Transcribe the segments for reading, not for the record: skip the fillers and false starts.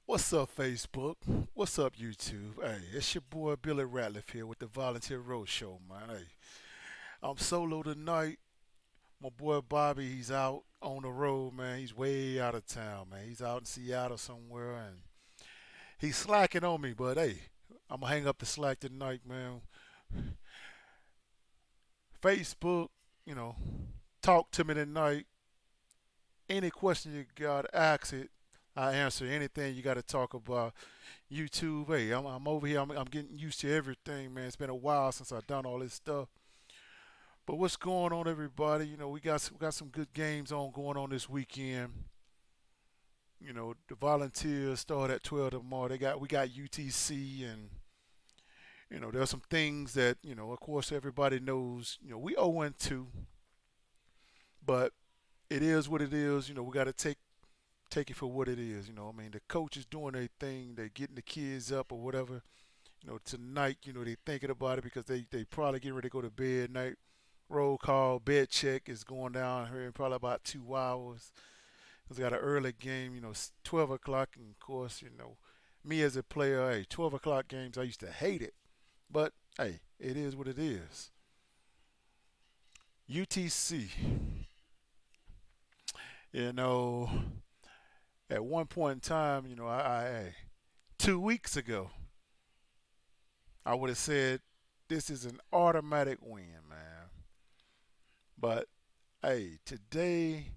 What's up, Facebook? What's up, YouTube? Hey, it's your boy Billy Ratliff here with the Volunteer Roadshow, man. Hey, I'm solo tonight. My boy Bobby, he's out on the road, man. He's way out of town, man. He's out in Seattle somewhere, and he's slacking on me. But hey, I'm gonna hang up the slack tonight, man. Facebook, you know, talk to me tonight. Any question you got, ask it. I answer anything you got to talk about. YouTube. Hey, I'm over here. I'm getting used to everything, man. It's been a while since I've done all this stuff. But what's going on, everybody? We got some good games on going on this weekend. The Volunteers start at 12 tomorrow. We got UTC, and there's some things that of course, everybody knows. We 0-2, but it is what it is. We got to take it for what it is. The coach is doing their thing. They're getting the kids up or whatever. Tonight, they thinking about it because they probably getting ready to go to bed. Night roll call, bed check is going down here in probably about 2 hours. Cause they got an early game, 12 o'clock, and of course, me as a player, hey, 12 o'clock games, I used to hate it, but hey, it is what it is. UTC, you know, at one point in time, 2 weeks ago, I would have said this is an automatic win, man. But hey, today,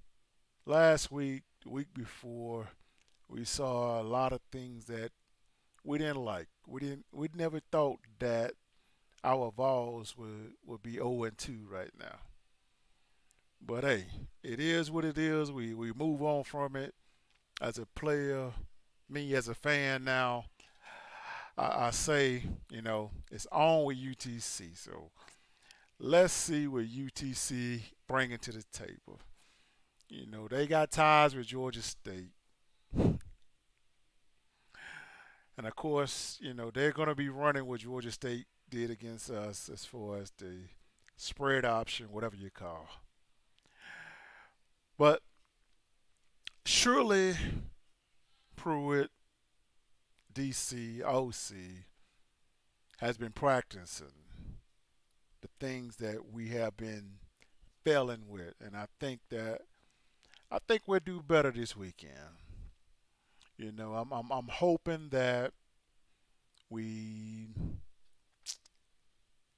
last week, the week before, we saw a lot of things that we didn't like. We never thought that our Vols would be 0-2 right now. But hey, it is what it is. We move on from it. As a player, me as a fan now, I say, it's on with UTC. So let's see what UTC bringing to the table. They got ties with Georgia State. And of course, they're going to be running what Georgia State did against us as far as the spread option, whatever you call. But surely Pruitt, DC, OC has been practicing the things that we have been failing with, and I think we'll do better this weekend. I'm hoping that we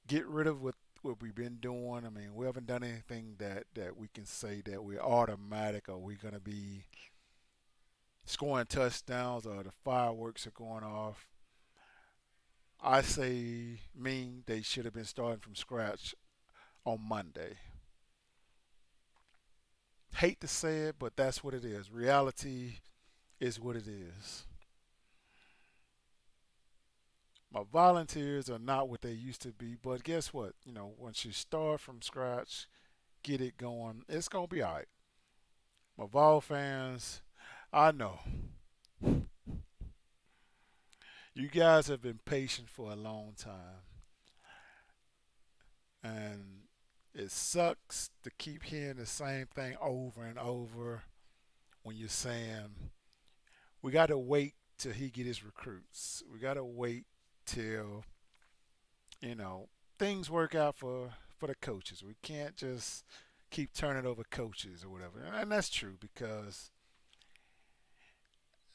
get rid of what we've been doing. I mean, we haven't done anything that we can say that we're automatic or we're gonna be scoring touchdowns or the fireworks are going off. I say they should have been starting from scratch on Monday. Hate to say it, but that's what it is. Reality is what it is. My volunteers are not what they used to be, but guess what? Once you start from scratch, get it going, it's gonna be all right. My Vol fans, I know you guys have been patient for a long time, and it sucks to keep hearing the same thing over and over when you're saying we got to wait till he get his recruits. We got to wait till you know things work out for the coaches. We can't just keep turning over coaches or whatever, and that's true because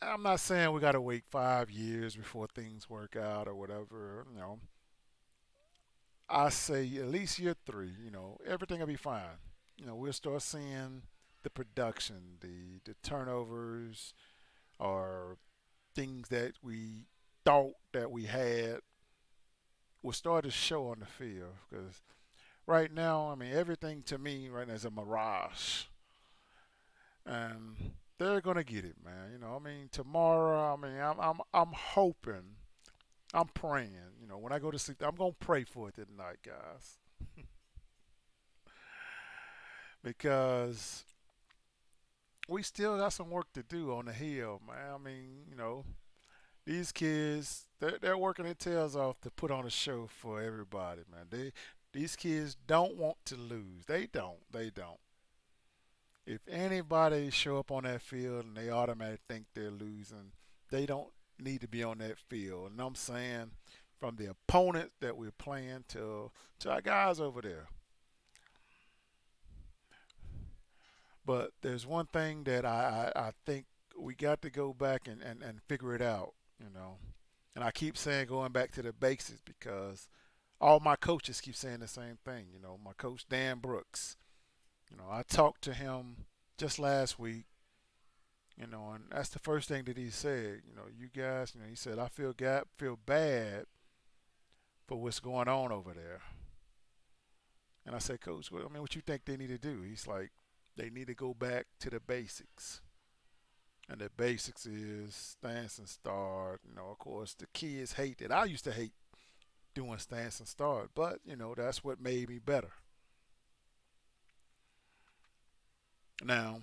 I'm not saying we got to wait 5 years before things work out or whatever. I say at least year three. Everything will be fine. We'll start seeing the production, the turnovers, or things that we thought that we had will start to show on the field. Because right now, I mean, everything to me right now is a mirage, and they're gonna get it, man. I mean, tomorrow, I mean, I'm hoping, I'm praying. When I go to sleep, I'm gonna pray for it tonight, guys, because we still got some work to do on the hill, man. I mean, these kids, they're working their tails off to put on a show for everybody, man. These kids don't want to lose. They don't. They don't. If anybody show up on that field and they automatically think they're losing, They don't need to be on that field. And I'm saying from the opponent that we're playing to our guys over there. But there's one thing that I think we got to go back and figure it out, you know. And I keep saying going back to the basics because all my coaches keep saying the same thing. You know, my coach Dan Brooks. You know, I talked to him just last week. You know, and that's the first thing that he said. You know, you guys. You know, he said I feel bad for what's going on over there. And I said, Coach, I mean, what you think they need to do? He's like, they need to go back to the basics. And the basics is stance and start. You know, of course, the kids hate it. I used to hate doing stance and start, but you know, that's what made me better. Now,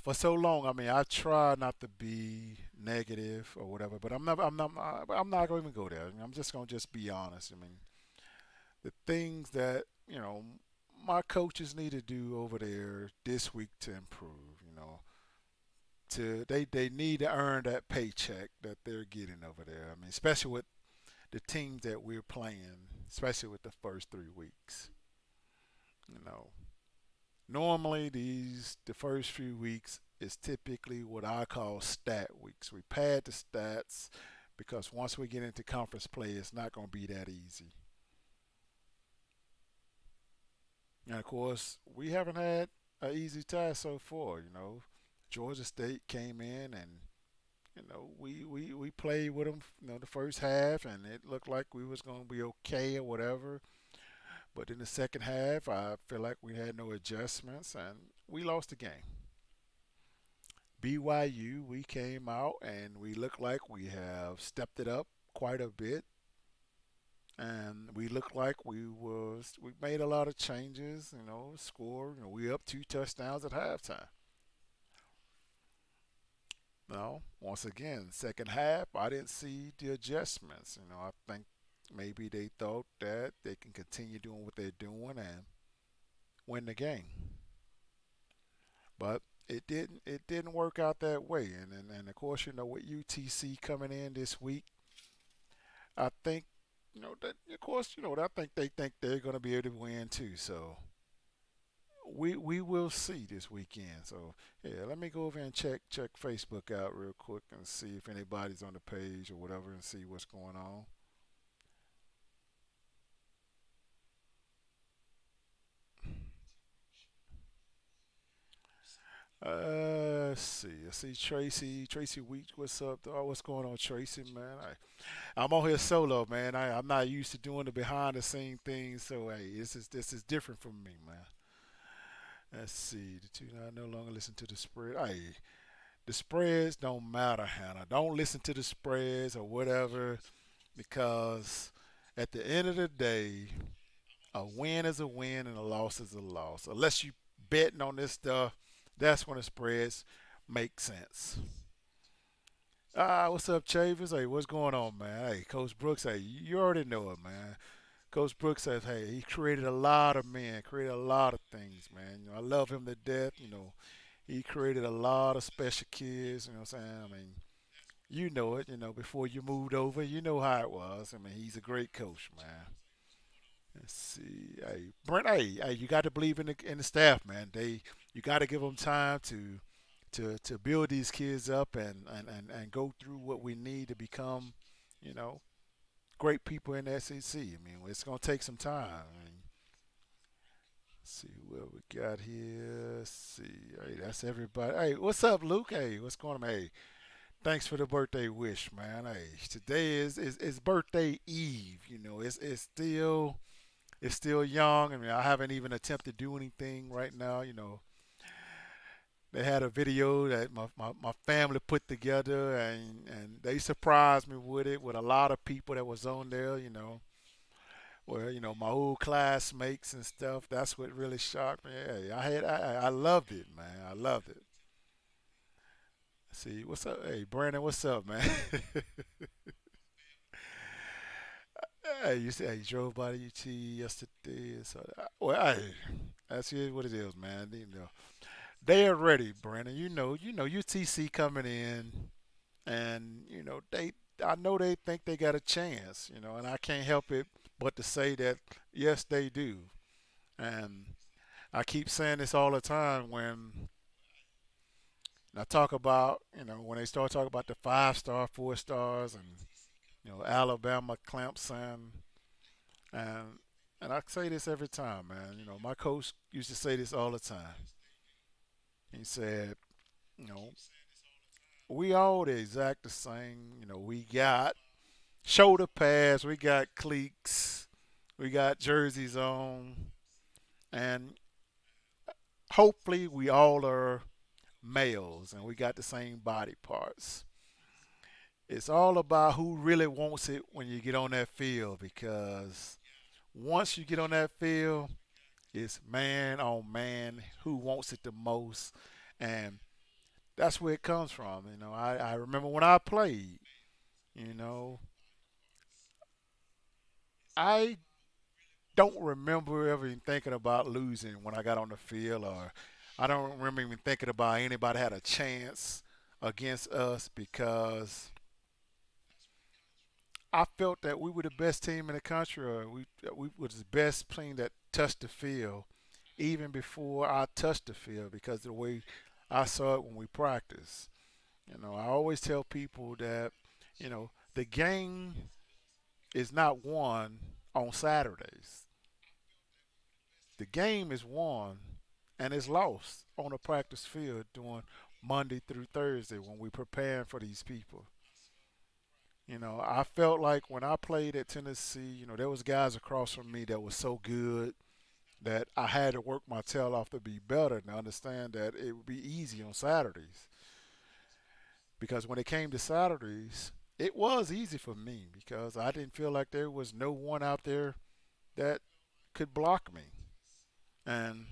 for so long, I mean, I try not to be negative or whatever, but I'm not going to even go there. I'm just going to just be honest. I mean, the things that my coaches need to do over there this week to improve. They need to earn that paycheck that they're getting over there. I mean, especially with the teams that we're playing, especially with the first 3 weeks. You know, normally the first few weeks is typically what I call stat weeks. We pad the stats because once we get into conference play, it's not going to be that easy. And of course, we haven't had an easy task so far. Georgia State came in and we played with them. The first half, and it looked like we was going to be okay or whatever. But in the second half, I feel like we had no adjustments, and we lost the game. BYU, we came out and we looked like we have stepped it up quite a bit, and we looked like we made a lot of changes. Score. We up 2 touchdowns at halftime. No, once again, second half, I didn't see the adjustments. I think maybe they thought that they can continue doing what they're doing and win the game, but it didn't work out that way. And of course, with UTC coming in this week, I think that of course I think they think they're going to be able to win too. So we will see this weekend. So yeah, let me go over and check Facebook out real quick and see if anybody's on the page or whatever and see what's going on. Let's see. I see Tracy Weeks. What's up? Oh, what's going on, Tracy? Man, I'm on here solo, man. I'm not used to doing the behind the scene things, so hey, this is different from me, man. Let's see. The two I no longer listen to the spread. Hey, the spreads don't matter, Hannah. Don't listen to the spreads or whatever because at the end of the day, a win is a win and a loss is a loss. Unless you betting on this stuff, that's when the spreads make sense. What's up, Chavis? Hey, what's going on, man? Hey, Coach Brooks. Hey, you already know it, man. Coach Brooks says, hey, he created a lot of men, created a lot of things, man. I love him to death. He created a lot of special kids. You know what I'm saying? I mean, you know it. Before you moved over, you know how it was. I mean, he's a great coach, man. Let's see. Hey, Brent. Hey, you got to believe in the staff, man. You got to give them time to build these kids up and go through what we need to become, you know, great people in the SEC. I mean, it's gonna take some time. I mean, let's see what we got here. Let's see. Hey, that's everybody. Hey, what's up, Luke? Hey, what's going on? Hey, thanks for the birthday wish, man. Hey, today is birthday eve. It's still young. I mean, I haven't even attempted to do anything right now. They had a video that my family put together, and they surprised me with it with a lot of people that was on there. Where my old classmates and stuff. That's what really shocked me. Hey, I loved it, man. I loved it. See, what's up? Hey, Brandon, what's up, man? Hey, you said you drove by the UT yesterday. So, well, hey, that's it. What it is, man. They are ready, Brandon. UTC coming in, and I know they think they got a chance, and I can't help it but to say that yes, they do. And I keep saying this all the time when I talk about, when they start talking about the 5 star, 4 stars, and Alabama, Clemson, and I say this every time, man. My coach used to say this all the time. He said, you know, we all the exact the same. We got shoulder pads, we got cleats, we got jerseys on, and hopefully we all are males and we got the same body parts. It's all about who really wants it when you get on that field because once you get on that field, it's man on man who wants it the most. And that's where it comes from. I remember when I played, you know, I don't remember ever even thinking about losing when I got on the field, or I don't remember even thinking about anybody had a chance against us because I felt that we were the best team in the country, or we was the best team that touched the field even before I touched the field because of the way I saw it when we practiced. I always tell people that the game is not won on Saturdays. The game is won and is lost on a practice field during Monday through Thursday when we're preparing for these people. I felt like when I played at Tennessee, there was guys across from me that was so good that I had to work my tail off to be better and understand that it would be easy on Saturdays. Because when it came to Saturdays, it was easy for me because I didn't feel like there was no one out there that could block me. And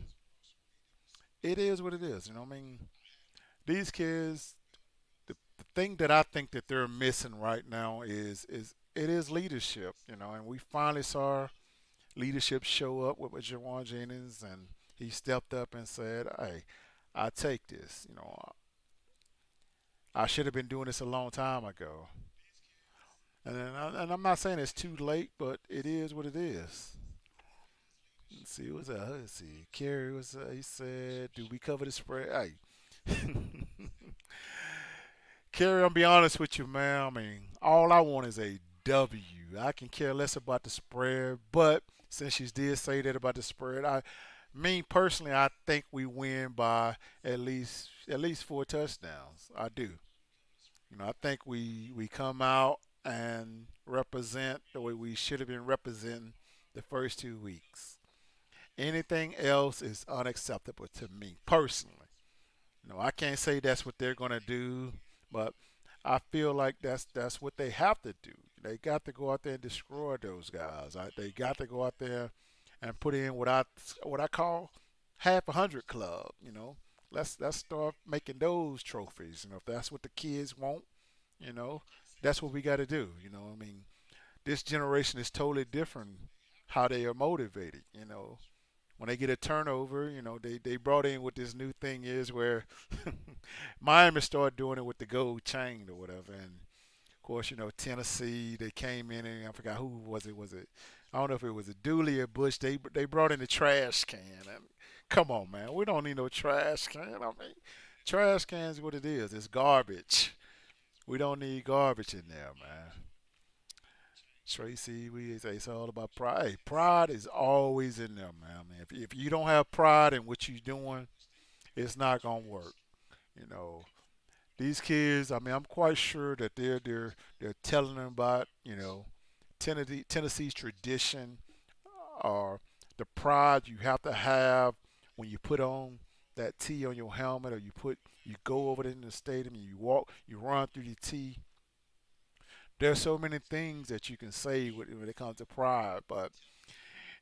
it is what it is. I mean, these kids, the thing that I think that they're missing right now is it is leadership. And we finally saw leadership show up with Jawan Jennings, and he stepped up and said, "Hey, I take this. I should have been doing this a long time ago." And I'm not saying it's too late, but it is what it is. Let's see, what's that? Let's see. Kerry was. He said, "Do we cover the spread?" Hey, Kerry, I'll be honest with you, man. I mean, all I want is a W. I can care less about the spread, but since she did say that about the spread, me personally, I think we win by at least 4 touchdowns. I do. I think we come out and represent the way we should have been representing the first 2 weeks. Anything else is unacceptable to me personally. I can't say that's what they're gonna do, but I feel like that's what they have to do. They got to go out there and destroy those guys. They got to go out there and put in what I call half 100 club. Let's start making those trophies. If that's what the kids want, you know, that's what we got to do. I mean, this generation is totally different how they are motivated. When they get a turnover, they brought in what this new thing is where Miami started doing it with the gold chain or whatever. And of course, Tennessee, they came in and I forgot who was it. Was it? I don't know if it was a Dooley or Bush. They brought in the trash can. And come on, man, we don't need no trash can. I mean, trash can is what it is. It's garbage. We don't need garbage in there, man. Tracy, we say it's all about pride. Hey, pride is always in there, man. I mean, if you don't have pride in what you're doing, it's not gonna work. You know, these kids. I mean, I'm quite sure that they're telling them about Tennessee's tradition or the pride you have to have when you put on that T on your helmet or you go over there in the stadium and you run through the T. There's so many things that you can say when it comes to pride, but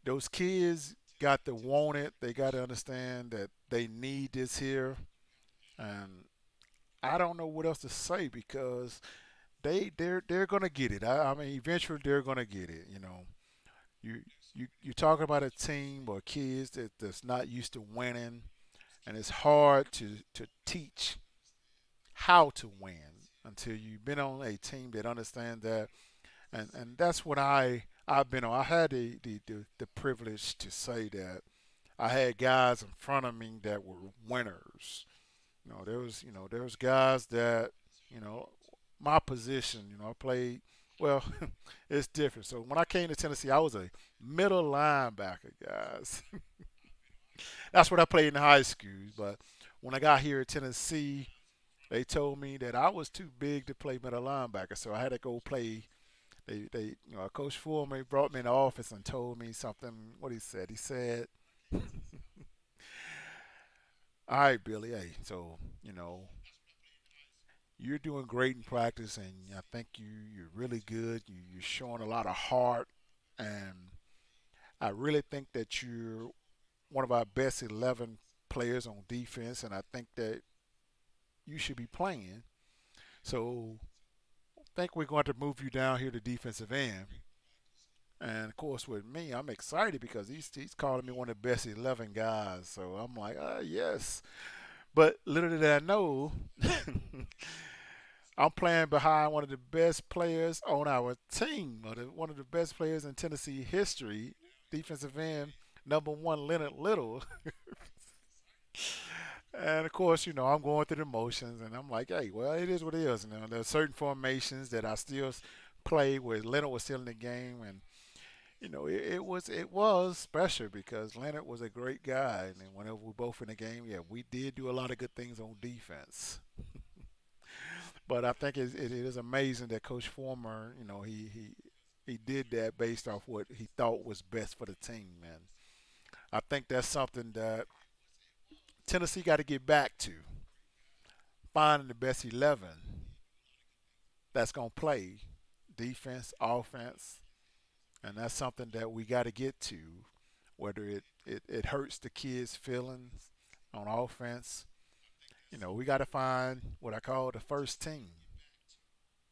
those kids got to want it. They got to understand that they need this here, and I don't know what else to say because they're gonna get it. I mean, eventually they're gonna get it. You you talking about a team or kids that's not used to winning. and it's hard to teach how to win until you've been on a team that understands that. And that's what I've been on. I had the privilege to say that I had guys in front of me that were winners. There was guys that, you know, my position, I played well, it's different. So when I came to Tennessee, I was a middle linebacker, guys. That's what I played in high school. But when I got here at Tennessee, they told me that I was too big to play middle linebacker, so I had to go play. Coach Foreman brought me in the office and told me something. What he said? He said, "All right, Billy. Hey, so you're doing great in practice, and I think you're really good. You're showing a lot of heart, and I really think that you're one of our best 11 players on defense, and I think that you should be playing. So I think we're going to move you down here to defensive end." And of course, with me, I'm excited because he's calling me one of the best 11 guys. So I'm like, yes. But little did I know, I'm playing behind one of the best players on our team, one of the best players in Tennessee history, defensive end, number one, Leonard Little. And of course, I'm going through the motions, and I'm like, hey, well, it is what it is. There's certain formations that I still play where Leonard was still in the game, and it was special because Leonard was a great guy, and whenever we both in the game, yeah, we did do a lot of good things on defense. But I think it is amazing that Coach Former, he did that based off what he thought was best for the team, and I think that's something that Tennessee got to get back to, finding the best 11 that's going to play defense, offense, and that's something that we got to get to, whether it hurts the kids' feelings on offense. We got to find what I call the first team,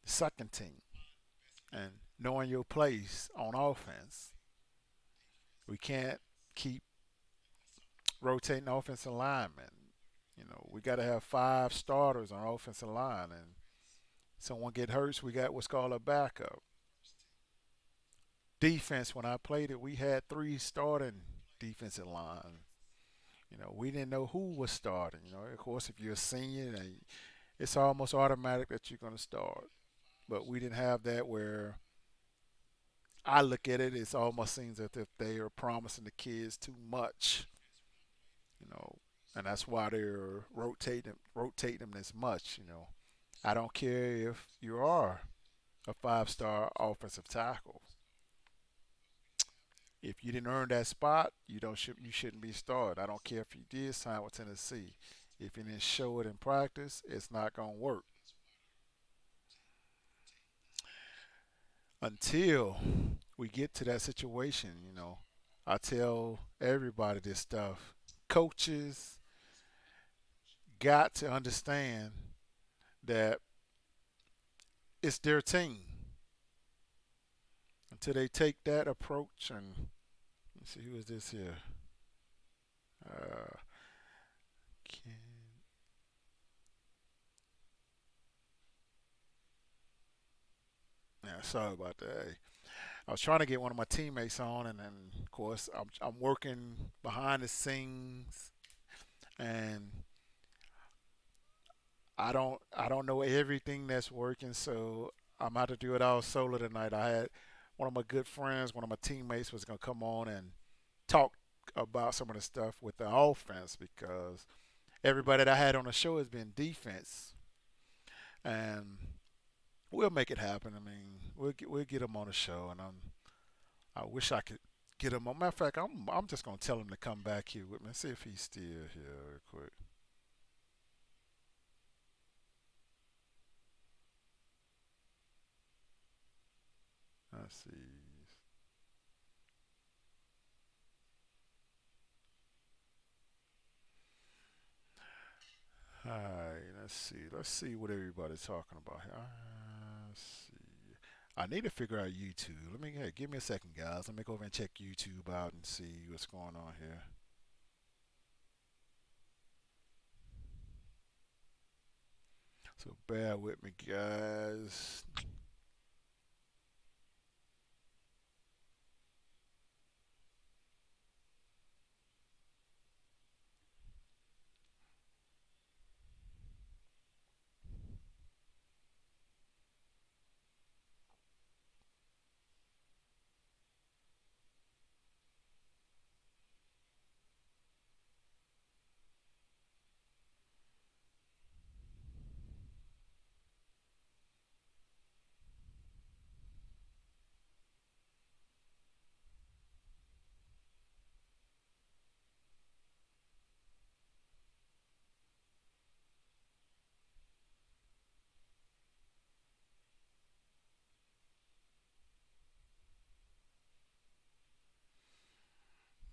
the second team, and knowing your place on offense. We can't keep rotating offensive linemen. We got to have five starters on offensive line, and someone get hurt, we got what's called a backup. Defense, when I played it, we had three starting defensive line. We didn't know who was starting. Of course, if you're a senior, it's almost automatic that you're going to start. But we didn't have that where I look at it, it almost seems as if they are promising the kids too much, you know, and that's why they're rotating them this much. I don't care if you are a five-star offensive tackle. If you didn't earn that spot, you shouldn't be started. I don't care if you did sign with Tennessee. If you didn't show it in practice, it's not gonna work until we get to that situation. I tell everybody this stuff. Coaches got to understand that it's their team until they take that approach. And let's see, who is this here? Uh, yeah, sorry about that. Hey, I was trying to get one of my teammates on, and then of course I'm working behind the scenes, and I don't know everything that's working, so I'm out to do it all solo tonight. I had one of my good friends, one of my teammates was gonna come on and talk about some of the stuff with the offense because everybody that I had on the show has been defense, and we'll make it happen. I mean, we'll get him on the show, and I wish I could get him on. Matter of fact, I'm just gonna tell him to come back here with me. See if he's still here real quick. Let's see. All right, let's see. Let's see what everybody's talking about here. Let's see. I need to figure out YouTube. Hey, give me a second, guys. Let me go over and check YouTube out and see what's going on here. So bear with me, guys.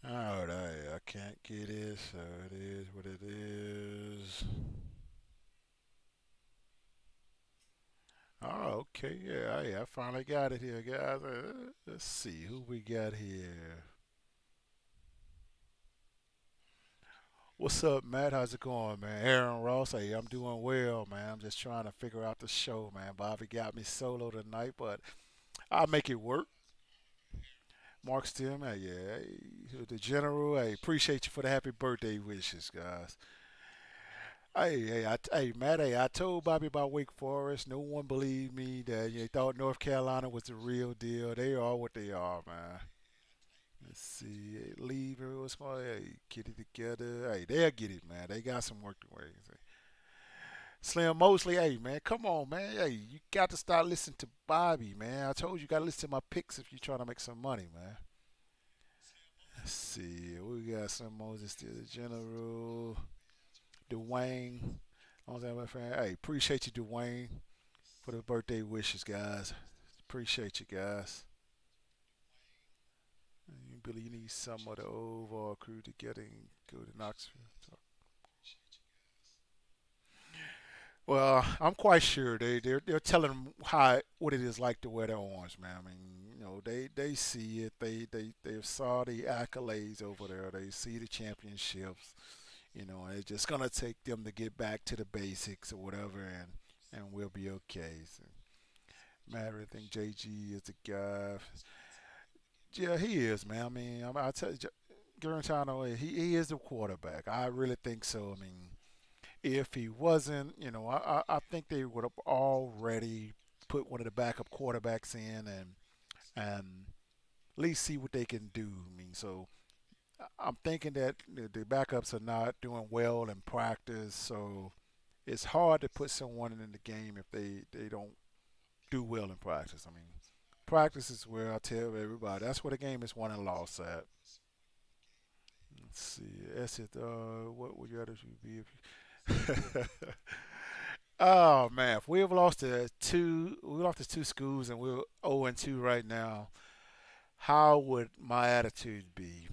All right, I can't get it, so it is what it is. Oh, okay, yeah, hey, I finally got it here, guys. Let's see who we got here. What's up, Matt? How's it going, man? Aaron Ross, hey, I'm doing well, man. I'm just trying to figure out the show, man. Bobby got me solo tonight, but I'll make it work. Mark Stim, hey, yeah, hey, the general, hey, appreciate you for the happy birthday wishes, guys. Hey, Matt, hey, I told Bobby about Wake Forest. No one believed me that they thought North Carolina was the real deal. They are what they are, man. Let's see, hey, leave what's going on? Hey, get it together. Hey, they'll get it, man. They got some work to do. Slim Mosley, hey, man, come on, man. Hey, you got to start listening to Bobby, man. I told you, you got to listen to my picks if you're trying to make some money, man. Let's see, we got Slim Moses, still the general. Dwayne. My friend. Hey, appreciate you, Dwayne, for the birthday wishes, guys. Appreciate you, guys. You Billy, you need some of the overall crew to get and go to Knoxville. Well, I'm quite sure they're telling them how what it is like to wear the orange, man. I mean, they see it. They saw the accolades over there. They see the championships. And it's just gonna take them to get back to the basics or whatever, and we'll be okay. So, Matt, I think JG is the guy. Yeah, he is, man. I mean, I tell you, Garantano, he is the quarterback. I really think so. I mean, if he wasn't, I think they would have already put one of the backup quarterbacks in and at least see what they can do. I mean, so I'm thinking that the backups are not doing well in practice, so it's hard to put someone in the game if they don't do well in practice. I mean, practice is where I tell everybody that's where the game is won and lost at. Let's see. That's it. What would your attitude be if you? Oh man, if we've lost to two, we lost to two schools and we're 0-2 right now. How would my attitude be?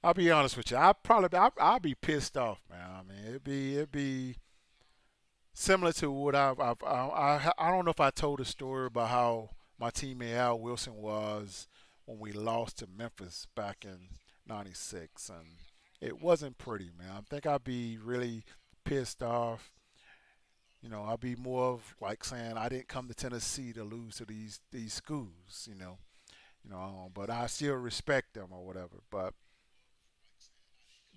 I'll be honest with you. I'll be pissed off, man. I mean, it'd be similar to what I don't know if I told a story about how my teammate Al Wilson was when we lost to Memphis back in '96, and it wasn't pretty, man. I think I'd be really pissed off. I'd be more of like saying I didn't come to Tennessee to lose to these schools, but I still respect them or whatever. But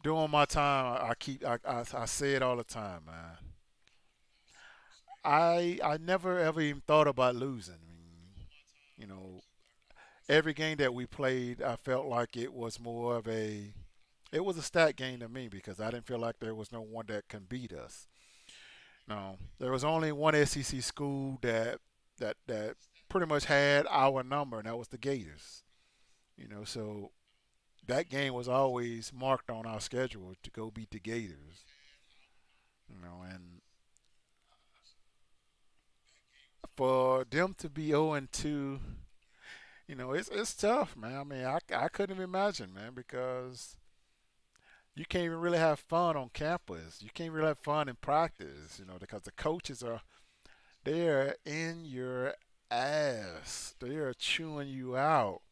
during my time, I say it all the time, man. I never ever even thought about losing. I mean, you know, every game that we played, I felt like it was a stat game to me because I didn't feel like there was no one that can beat us. No, there was only one SEC school that pretty much had our number, and that was the Gators. So that game was always marked on our schedule to go beat the Gators. And for them to be 0-2, it's tough, man. I mean, I couldn't even imagine, man, because you can't even really have fun on campus. You can't really have fun in practice, because the coaches are they're in your ass. They're chewing you out.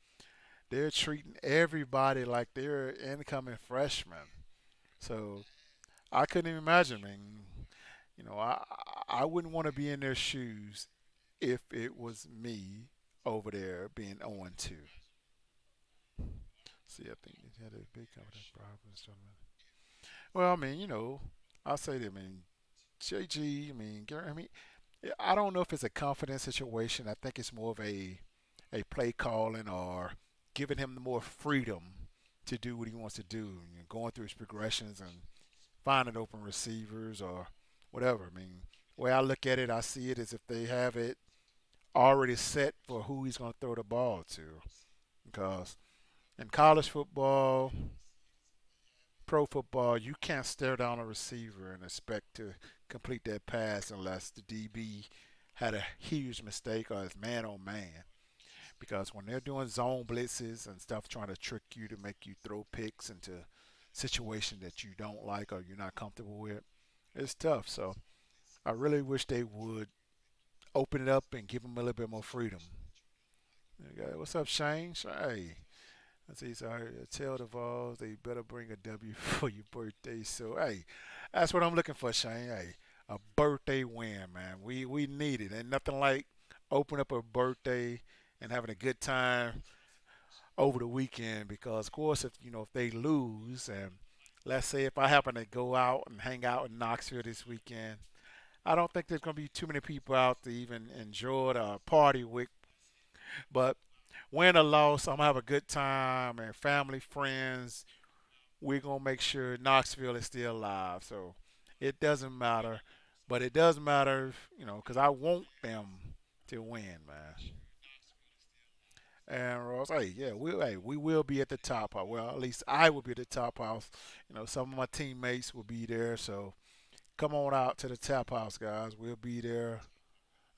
They're treating everybody like they're incoming freshmen. So I couldn't even imagine. I mean, I wouldn't want to be in their shoes if it was me over there being 0 2. See, I think they had a big confidence problems. Well, I mean, I'll say that. I mean, JG. I mean, Gary. I mean, I don't know if it's a confidence situation. I think it's more of a play calling or giving him more freedom to do what he wants to do. Going through his progressions and finding open receivers or whatever. I mean, the way I look at it, I see it as if they have it already set for who he's going to throw the ball to. Because in college football, pro football, you can't stare down a receiver and expect to complete that pass unless the DB had a huge mistake or it's man on man. Because when they're doing zone blitzes and stuff, trying to trick you to make you throw picks into situations that you don't like or you're not comfortable with, it's tough. So I really wish they would open it up and give them a little bit more freedom. Okay, what's up, Shane? Hey, I see. So I tell the Vols they better bring a W for your birthday. So hey, that's what I'm looking for, Shane. Hey, a birthday win, man. We need it. Ain't nothing like open up a birthday and having a good time over the weekend. Because of course, if they lose, and let's say if I happen to go out and hang out in Knoxville this weekend, I don't think there's gonna be too many people out to even enjoy it or party with. But win or loss, I'm gonna have a good time and family, friends. We're gonna make sure Knoxville is still alive. So it doesn't matter, but it does matter, because I want them to win, man. And Ross, hey, yeah, we will be at the top house. Well, at least I will be at the top house. Some of my teammates will be there. So come on out to the tap house, guys. We'll be there.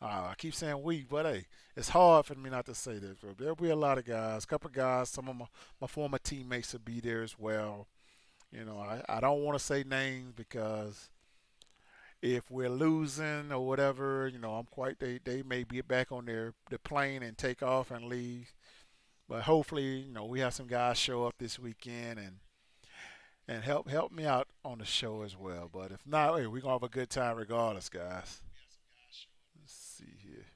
I keep saying we, but hey, it's hard for me not to say this. But there'll be a lot of guys, a couple of guys, some of my former teammates will be there as well. I don't want to say names because if we're losing or whatever, I'm quite they may be back on the plane and take off and leave. But hopefully, we have some guys show up this weekend and help me out on the show as well. But if not, hey, we're gonna have a good time regardless, guys. Let's see here.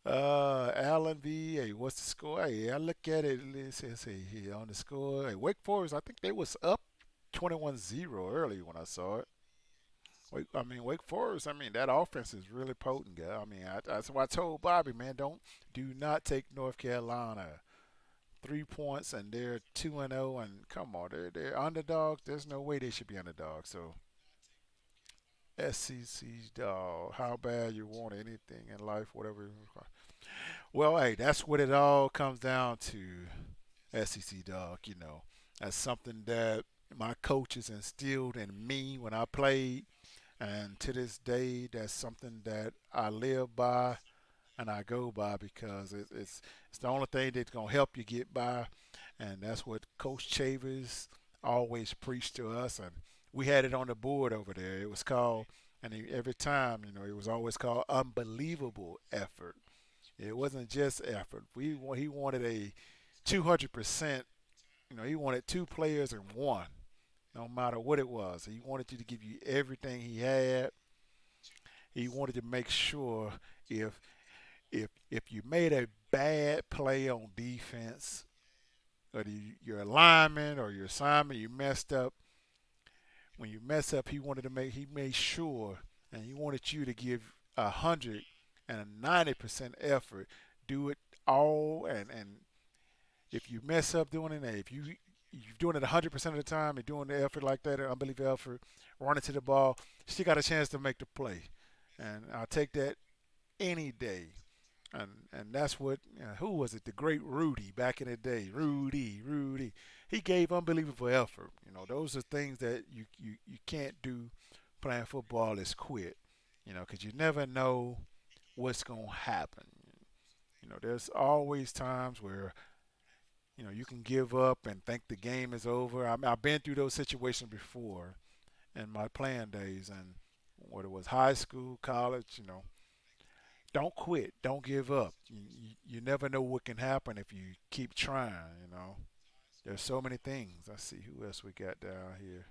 Allen V. Hey, what's the score? Hey, I look at it. Let's see here on the score. Hey, Wake Forest. I think they was up 21-0 early when I saw it. Wake Forest. I mean, that offense is really potent, guy. I mean, that's why I told Bobby, man, do not take North Carolina 3 points, and they're 2-0, and come on, they're underdogs. There's no way they should be underdogs. So SEC dog, how bad you want anything in life, whatever. Well, hey, that's what it all comes down to, SEC dog. That's something that my coaches instilled in me when I played, and to this day, that's something that I live by and I go by because it's the only thing that's gonna help you get by, and that's what Coach Chavez always preached to us, and we had it on the board over there. It was called, and every time, it was always called unbelievable effort. It wasn't just effort. He wanted a 200%. He wanted two players in one, no matter what it was. He wanted you to give you everything he had. He wanted to make sure if if you made a bad play on defense, or your alignment or your assignment, you messed up. When you mess up, he made sure, and he wanted you to give 190% effort. Do it all, and if you mess up doing it, if you're doing it 100% of the time, and doing the effort like that, an unbelievable effort, running to the ball, you still got a chance to make the play. And I'll take that any day. And that's what, who was it? The great Rudy back in the day. Rudy. He gave unbelievable effort. Those are things that you can't do playing football is quit. Because you never know what's going to happen. There's always times where you can give up and think the game is over. I've been through those situations before in my playing days, and whether it was high school, college, don't quit. Don't give up. You never know what can happen if you keep trying. There's so many things. Let's see who else we got down here.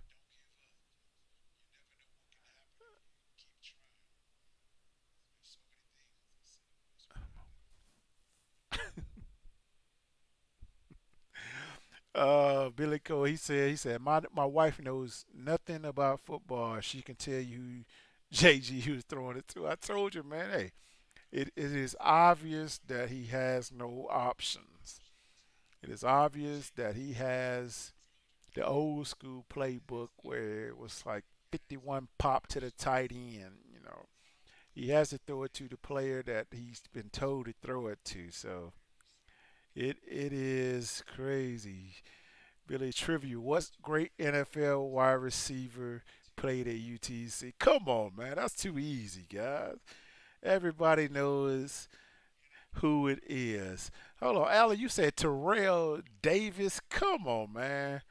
Billy Cole, he said, my wife knows nothing about football. She can tell you who JG was throwing it to. I told you, man, hey, it is obvious that he has no options. It is obvious that he has the old school playbook where it was like 51 pop to the tight end. He has to throw it to the player that he's been told to throw it to. So it is crazy. Billy Trivia, what great NFL wide receiver played at UTC? Come on, man, that's too easy, guys. Everybody knows who it is. Hold on, Alan, you said Terrell Davis. Come on, man.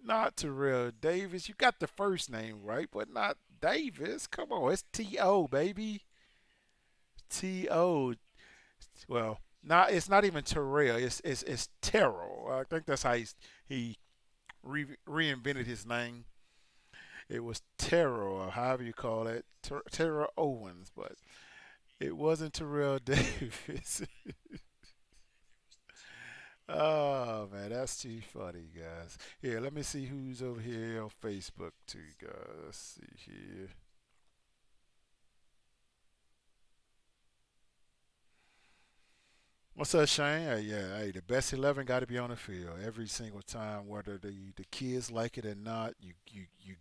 Not Terrell Davis. You got the first name right, but not Davis. Come on, it's T.O., baby. T.O. Well, not it's not even Terrell. It's Terrell. I think that's how he reinvented his name. It was Terrell, or however you call it, Terrell Owens, but it wasn't Terrell Davis. Oh man, that's too funny, guys. Here, let me see who's over here on Facebook too, guys. Let's see here. What's up, Shane? Hey, yeah, hey, the best 11 got to be on the field every single time, whether the kids like it or not. You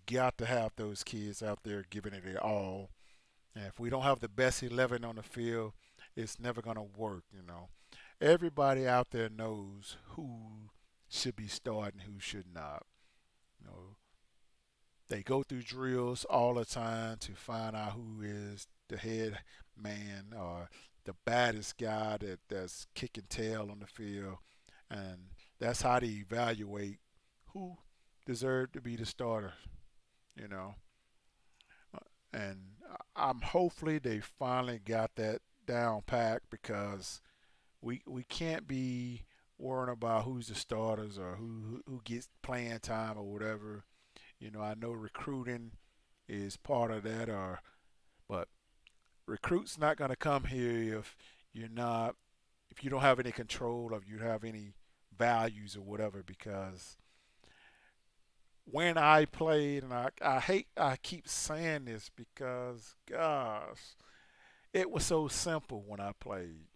got to have those kids out there giving it their all. And if we don't have the best 11 on the field, it's never gonna work. Everybody out there knows who should be starting, who should not. You know, they go through drills all the time to find out who is the head man or the baddest guy that's kicking tail on the field, and that's how they evaluate who deserved to be the starter. You know, and I'm hopefully they finally got that down packed because we can't be worrying about who's the starters or who gets playing time or whatever. I know recruiting is part of that, or but recruits not going to come here you're not if you don't have any control or you have any values or whatever. Because when I played, and I hate I keep saying this because gosh, it was so simple when I played.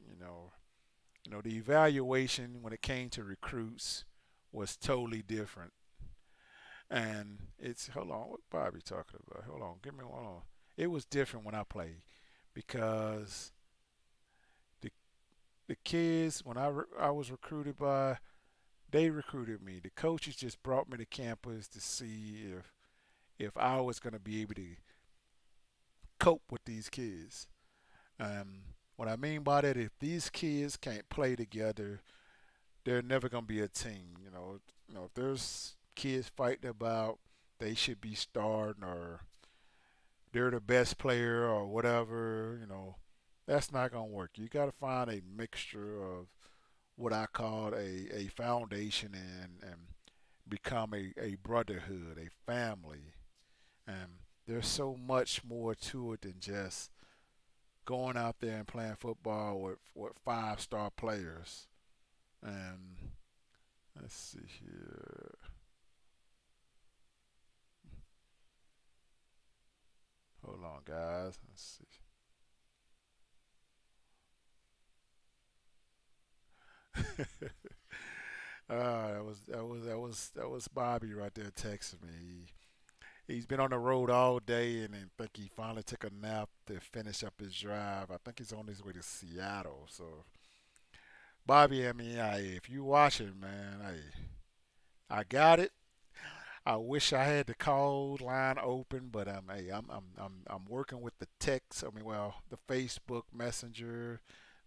The evaluation when it came to recruits was totally different. And it's hold on, what Bobby talking about? Hold on, give me one on. It was different when I played because the the kids when I was recruited by, they recruited me. The coaches just brought me to campus to see if I was going to be able to cope with these kids. What I mean by that, if these kids can't play together, they're never going to be a team. If there's kids fighting about they should be starting or they're the best player or whatever, that's not going to work. You got to find a mixture of what I call a foundation and become a brotherhood, a family. And there's so much more to it than just going out there and playing football with five-star players. And let's see here. Hold on, guys. Let's see. That was Bobby right there texting me. He's been on the road all day, and I think he finally took a nap to finish up his drive. I think he's on his way to Seattle. So, Bobby, I mean, hey, if you watching, man, hey, I got it. I wish I had the call line open, but hey, I'm working with the text. I mean, well, the Facebook Messenger,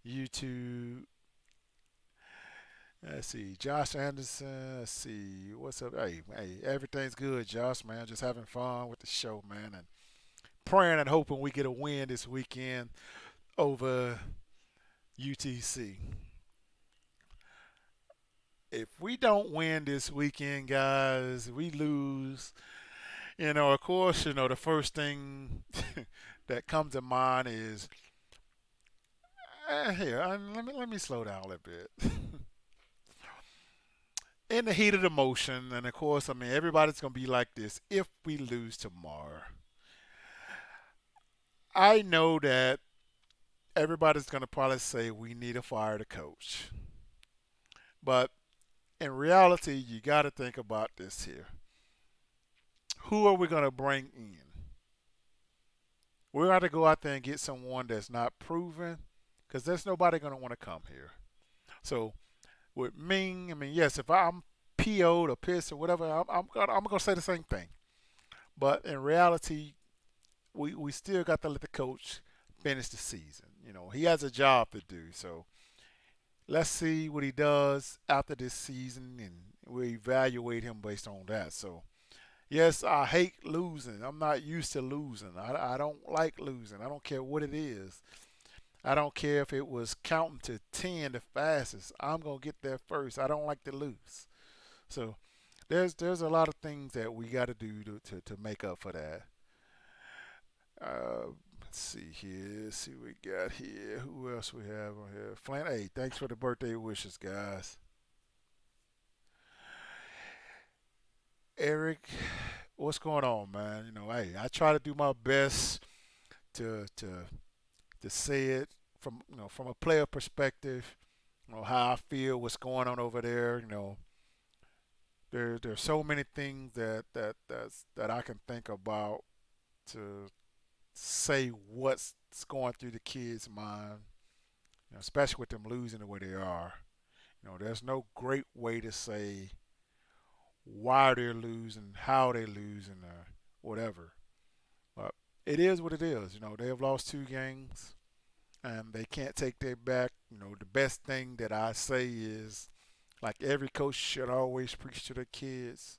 YouTube. Let's see, Josh Anderson. Let's see, what's up? Hey, everything's good, Josh, man. Just having fun with the show, man, and praying and hoping we get a win this weekend over UTC. if we don't win this weekend, guys, we lose. Of course, the first thing that comes to mind is here. Let me slow down a little bit. In the heat of the motion, and of course, I mean everybody's gonna be like this. If we lose tomorrow, I know that everybody's gonna probably say we need to fire the coach, but in reality, you got to think about this here. Who are we gonna bring in? We're going to go out there and get someone that's not proven, because there's nobody gonna want to come here. So with Ming, I mean, yes, if I'm PO'd or pissed or whatever, I'm gonna say the same thing. But in reality, we still got to let the coach finish the season. He has a job to do. So let's see what he does after this season, and we'll evaluate him based on that. So yes, I hate losing. I'm not used to losing. I don't like losing. I don't care what it is. I don't care if it was counting to 10 the fastest. I'm gonna get there first. I don't like to lose. So there's a lot of things that we got to do to make up for that. Let's see here. Let's see what we got here. Who else we have on here? Flint. Hey, thanks for the birthday wishes, guys. Eric, what's going on, man? Hey, I try to do my best to say it from a player perspective. How I feel, what's going on over there. There's so many things that I can think about to say what's going through the kids' mind, especially with them losing the way they are. There's no great way to say why they're losing, how they're losing, or whatever. But it is what it is. They have lost two games and they can't take that back. The best thing that I say is, like every coach should always preach to their kids,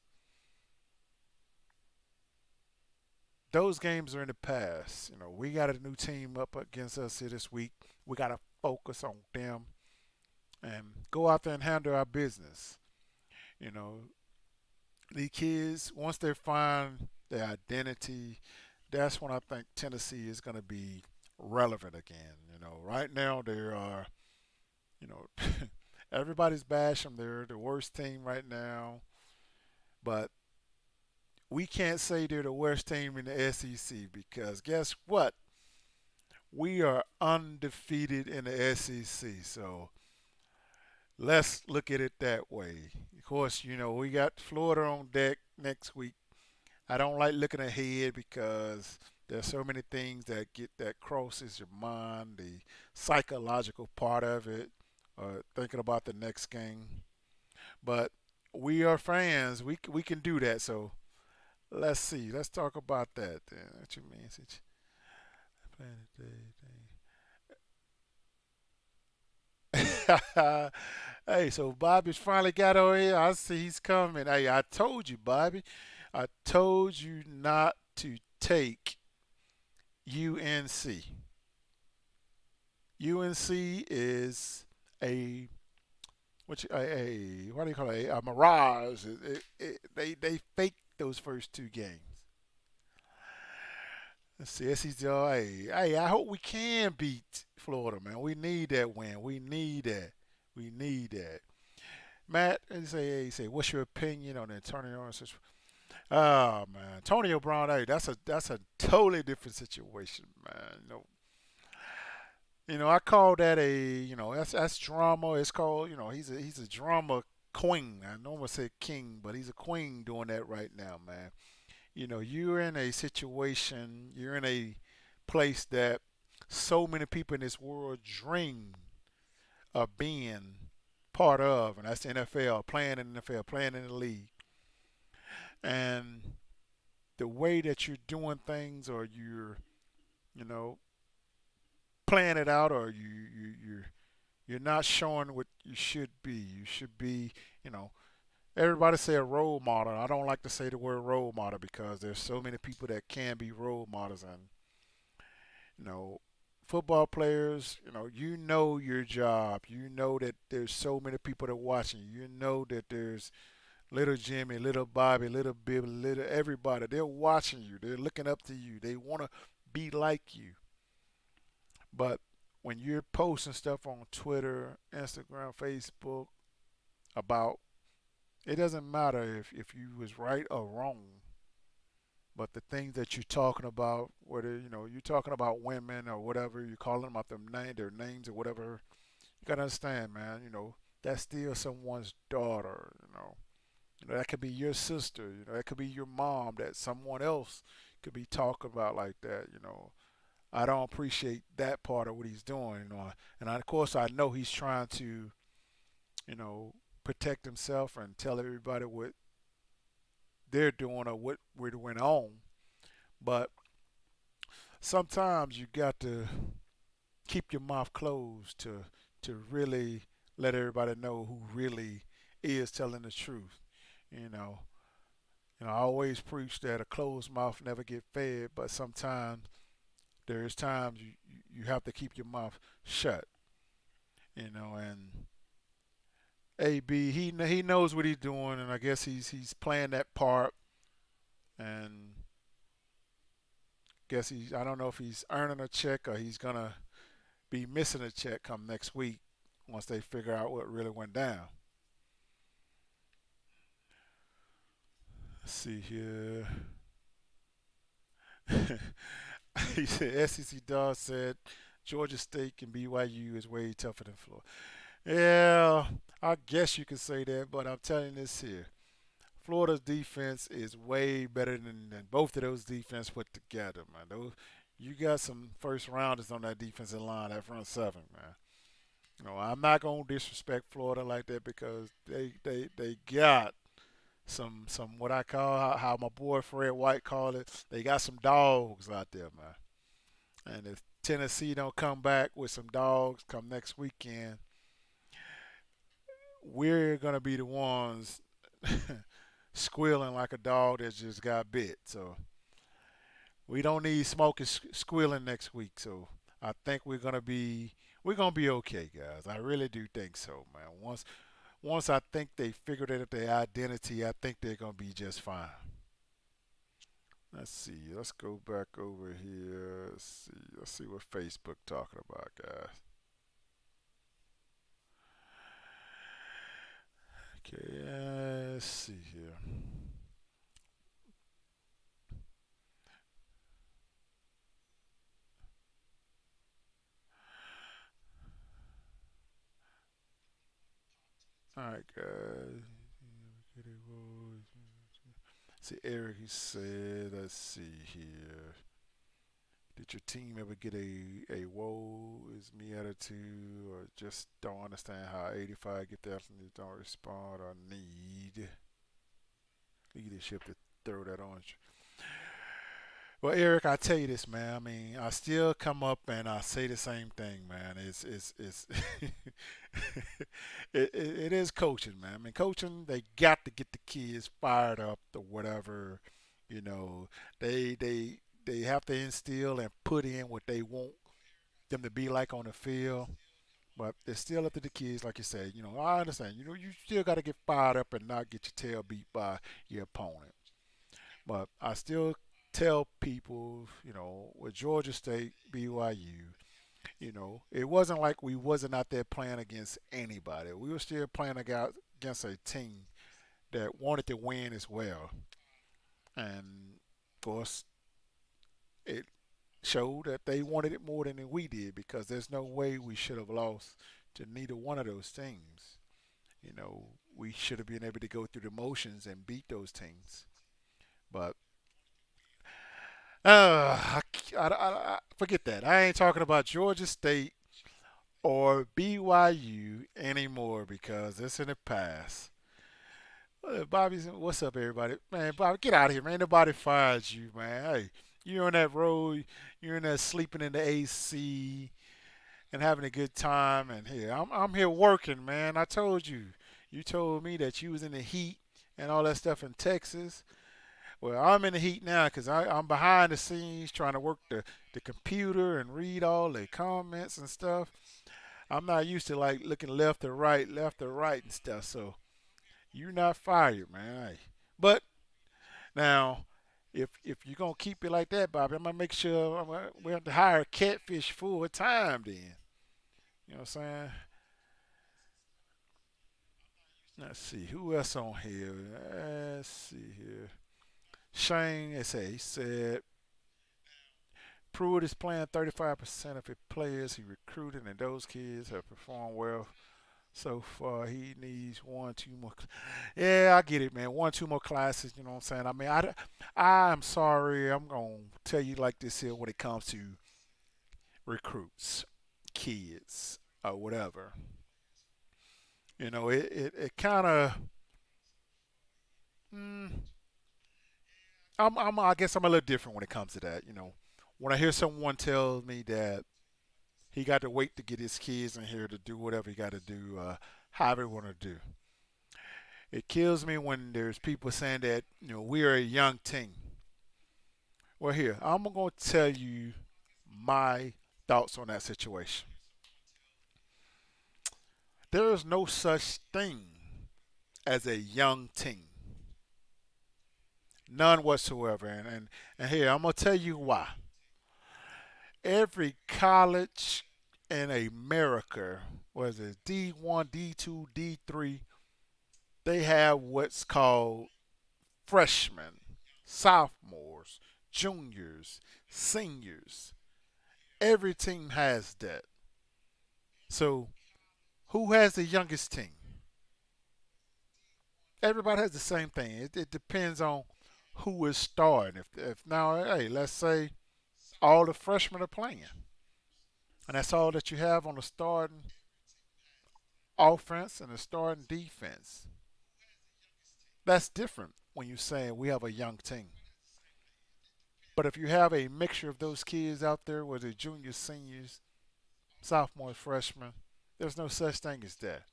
those games are in the past. We got a new team up against us here this week. We got to focus on them and go out there and handle our business. You know, the kids, once they find their identity, that's when I think Tennessee is going to be relevant again. Right now they are, you know, everybody's bashing them. They're the worst team right now, but we can't say they're the worst team in the SEC because guess what? We are undefeated in the SEC. So let's look at it that way. Of course, we got Florida on deck next week. I don't like looking ahead because there's so many things that crosses your mind, the psychological part of it, thinking about the next game. But we are fans. We can do that. So let's see. Let's talk about that. Then. What you mean? Hey, so Bobby's finally got over here. I see he's coming. Hey, I told you, Bobby. I told you not to take UNC. UNC is a what do you call it? A mirage. They faked those first two games. Let's see. Hey, I hope we can beat Florida, man. We need that win. We need that. We need that. Matt, hey, what's your opinion on Antonio? Oh man, Antonio Brown. Hey, that's a totally different situation, man. I call that that's drama. It's called he's a drama queen. I normally say king, but he's a queen doing that right now, man. You're in a situation, you're in a place that so many people in this world dream of being part of, and that's the NFL, playing in the NFL, playing in the league. And the way that you're doing things, or you know, playing it out, or you're not showing what you should be. You should be, you know, everybody say a role model. I don't like to say the word role model because there's so many people that can be role models, and you know, football players, you know your job. You know that there's so many people that are watching you. You know that there's little Jimmy, little Bobby, little Bill, little everybody. They're watching you. They're looking up to you. They want to be like you. But when you're posting stuff on Twitter, Instagram, Facebook about it doesn't matter if you was right or wrong, but the things that you're talking about, whether you're talking about women or whatever, you're calling them out their names or whatever, you gotta understand, man. That's still someone's daughter. That could be your sister. That could be your mom. That someone else could be talking about like that. I don't appreciate that part of what he's doing. And of course I know he's trying to, you know, protect himself and tell everybody what they're doing or what we're doing on. But sometimes you got to keep your mouth closed to really let everybody know who really is telling the truth. You know, I always preach that a closed mouth never get fed, but sometimes there's times you have to keep your mouth shut. And AB he knows what he's doing, and I guess he's playing that part, and guess he's I don't know if he's earning a check or he's gonna be missing a check come next week once they figure out what really went down. Let's see here. He said SEC Dog said Georgia State and BYU is way tougher than Florida. Yeah, I guess you could say that, but I'm telling you this here. Florida's defense is way better than both of those defense put together, man. You got some first rounders on that defensive line, that front seven, man. I'm not gonna disrespect Florida like that because they got some what I call how my boy Fred White called it. They got some dogs out there, man. And if Tennessee don't come back with some dogs come next weekend, we're gonna be the ones squealing like a dog that just got bit. So we don't need smoking squealing next week. So I think we're gonna be okay, guys. I really do think so, man. Once I think they figured out their identity, I think they're gonna be just fine. Let's see. Let's go back over here. Let's see. Let's see what Facebook talking about, guys. Okay, let's see here. All right, guys. See, Eric, he said, let's see here. Did your team ever get a woe is me attitude or just don't understand how 85 get the athletes don't respond or need leadership to throw that on you? Well, Eric, I tell you this, man. I mean, I still come up and I say the same thing, man. It's it is coaching, man. I mean, coaching they got to get the kids fired up or whatever. You know, they have to instill and put in what they want them to be like on the field. But it's still up to the kids, like you said. I understand. You still got to get fired up and not get your tail beat by your opponent. But I still tell people, with Georgia State, BYU, it wasn't like we wasn't out there playing against anybody. We were still playing against a team that wanted to win as well. And of course, it showed that they wanted it more than we did because there's no way we should have lost to neither one of those teams. We should have been able to go through the motions and beat those teams. But forget that. I ain't talking about Georgia State or BYU anymore because it's in the past. Bobby's, what's up, everybody? Man, Bobby, get out of here, man. Nobody fires you, man. Hey, you're on that road. You're in there sleeping in the AC and having a good time. And here, I'm here working, man. I told you. You told me that you was in the heat and all that stuff in Texas. Well, I'm in the heat now because I'm behind the scenes trying to work the computer and read all the comments and stuff. I'm not used to like looking left or right and stuff. So you're not fired, man. But now, if you're gonna keep it like that, Bobby, I'm gonna make sure we have to hire Catfish full time. Then you know what I'm saying? Let's see who else on here. Let's see here. Shane, he said Pruitt is playing 35% of his players he recruited, and those kids have performed well so far. He needs one, two more. Yeah, I get it, man. One, two more classes. You know what I'm saying? I mean, I'm sorry. I'm gonna tell you like this here when it comes to recruits, kids, or whatever. It kind of. Mm, I guess I'm a little different when it comes to that. When I hear someone tell me that he got to wait to get his kids in here to do whatever he got to do, however he want to do. It kills me when there's people saying that we are a young team. Well, here I'm gonna tell you my thoughts on that situation. There is no such thing as a young team, none whatsoever. And here I'm gonna tell you why. Every college in America, was it D1, D2, D3, they have what's called freshmen, sophomores, juniors, seniors. Every team has that. So, who has the youngest team? Everybody has the same thing. It depends on who is starting. If now, hey, let's say all the freshmen are playing, and that's all that you have on the starting offense and the starting defense. That's different when you're saying we have a young team. But if you have a mixture of those kids out there, whether juniors, seniors, sophomores, freshmen, there's no such thing as that.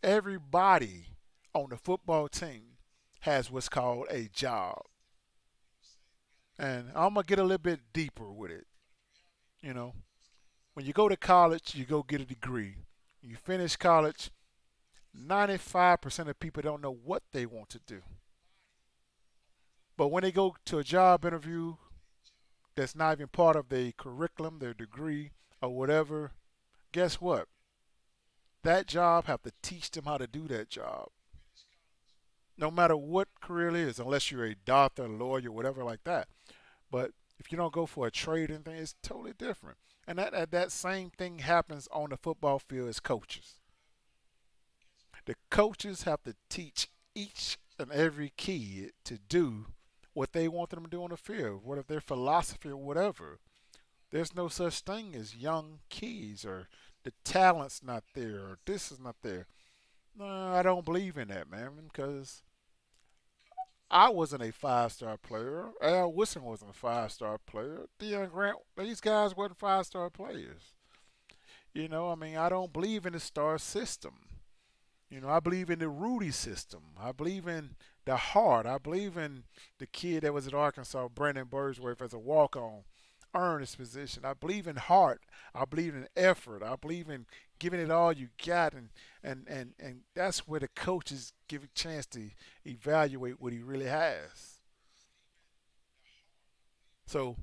Everybody on the football team has what's called a job. And I'm going to get a little bit deeper with it. You know, when you go to college, you go get a degree. You finish college, 95% of people don't know what they want to do. But when they go to a job interview that's not even part of their curriculum, their degree, or whatever, guess what? That job have to teach them how to do that job. No matter what career it is, unless you're a doctor, lawyer, whatever like that. But if you don't go for a trade and thing, it's totally different. And that same thing happens on the football field as coaches. The coaches have to teach each and every kid to do what they want them to do on the field, what if their philosophy or whatever. There's no such thing as young kids or the talent's not there or this is not there. No, I don't believe in that, man, because I wasn't a five-star player. Al Wilson wasn't a five-star player. Deion Grant, these guys weren't five-star players. I mean, I don't believe in the star system. I believe in the Rudy system. I believe in the heart. I believe in the kid that was at Arkansas, Brandon Burgsworth, as a walk-on, earned his position. I believe in heart. I believe in effort. I believe in giving it all you got, and that's where the coaches give a chance to evaluate what he really has. So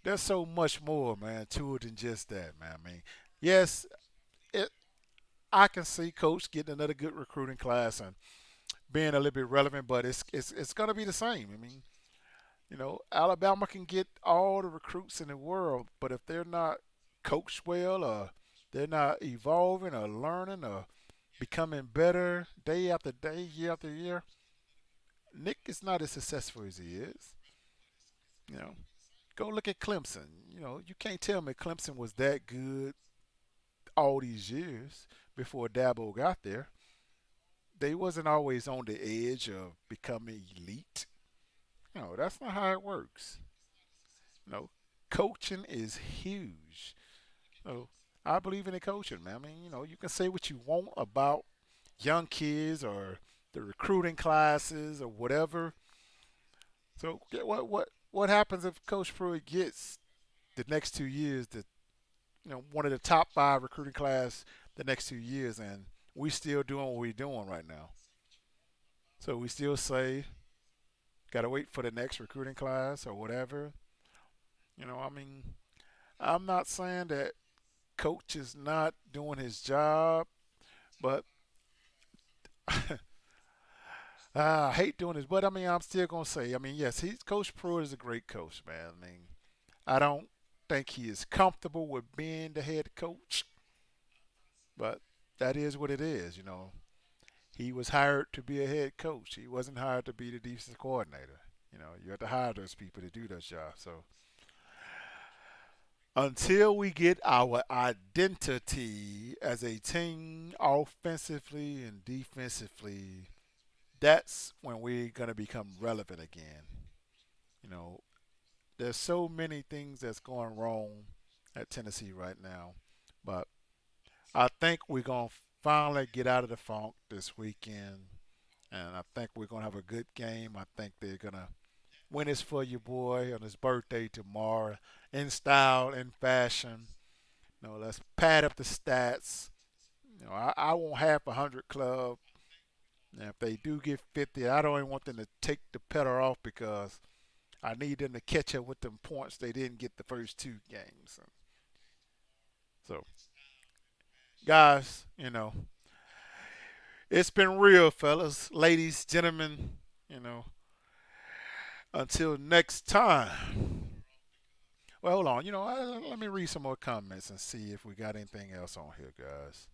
there's so much more, man, to it than just that, man. I mean, yes, it, I can see Coach getting another good recruiting class and being a little bit relevant, but it's going to be the same. I mean, Alabama can get all the recruits in the world, but if they're not coached well or they're not evolving or learning or becoming better day after day, year after year, Nick is not as successful as he is. You know, go look at Clemson. You can't tell me Clemson was that good all these years before Dabo got there. They wasn't always on the edge of becoming elite. No, that's not how it works. No, coaching is huge. So I believe in the coaching, man. I mean, you can say what you want about young kids or the recruiting classes or whatever. So what happens if Coach Pruitt gets the next 2 years, the one of the top five recruiting class the next 2 years, and we still doing what we're doing right now? So we still say gotta wait for the next recruiting class or whatever. I mean, I'm not saying that coach is not doing his job, but I hate doing this. But I mean, I'm still gonna say, I mean, yes, he's Coach Pruitt is a great coach, man. I mean, I don't think he is comfortable with being the head coach, but that is what it is. He was hired to be a head coach. He wasn't hired to be the defensive coordinator. You have to hire those people to do those jobs. So until we get our identity as a team, offensively and defensively, that's when we're gonna become relevant again. You know, there's so many things that's going wrong at Tennessee right now, but I think we're gonna finally get out of the funk this weekend, and I think we're gonna have a good game. I think they're gonna win this for your boy on his birthday tomorrow, in style, in fashion. Let's pad up the stats. I won't have 100 club. And if they do get 50, I don't even want them to take the pedal off because I need them to catch up with them points they didn't get the first two games. So, guys, it's been real, fellas, ladies, gentlemen. You know, until next time. Well, hold on. Let me read some more comments and see if we got anything else on here, guys.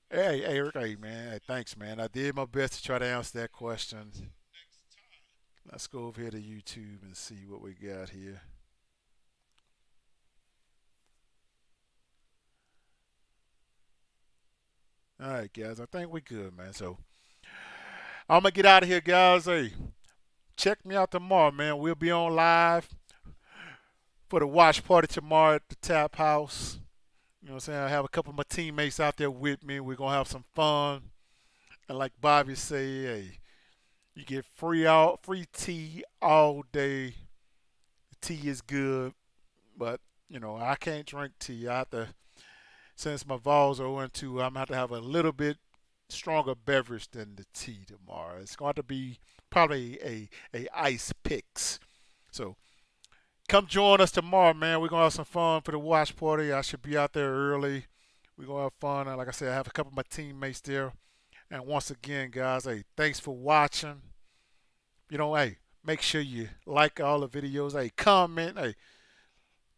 Hey, Eric, hey, man. Hey, thanks, man. I did my best to try to answer that question. Let's go over here to YouTube and see what we got here. All right, guys. I think we good, man. So I'm gonna get out of here, guys. Hey, check me out tomorrow, man. We'll be on live for the watch party tomorrow at the Tap House. You know what I'm saying? I have a couple of my teammates out there with me. We're gonna have some fun. And like Bobby say, hey, you get free tea all day. The tea is good, but I can't drink tea. I have to, since my Vols are 0-2, I'm gonna have to have a little bit stronger beverage than the tea tomorrow. It's going to be probably a ice picks. So come join us tomorrow, man. We're gonna have some fun for the watch party. I should be out there early. We're gonna have fun. And like I said, I have a couple of my teammates there. And once again, guys, hey, thanks for watching. Hey, make sure you like all the videos. Hey, comment. Hey,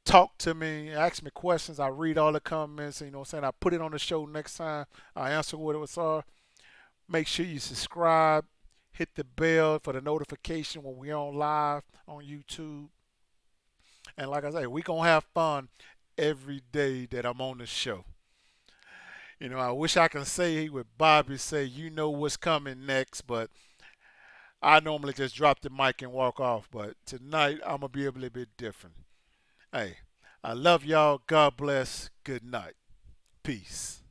talk to me. Ask me questions. I read all the comments. You know what I'm saying? I put it on the show next time. I answer what it was. Make sure you subscribe. Hit the bell for the notification when we're on live on YouTube. And like I say, we're going to have fun every day that I'm on the show. I wish I can say what Bobby say, you know what's coming next, but I normally just drop the mic and walk off. But tonight, I'm going to be a little bit different. Hey, I love y'all. God bless. Good night. Peace.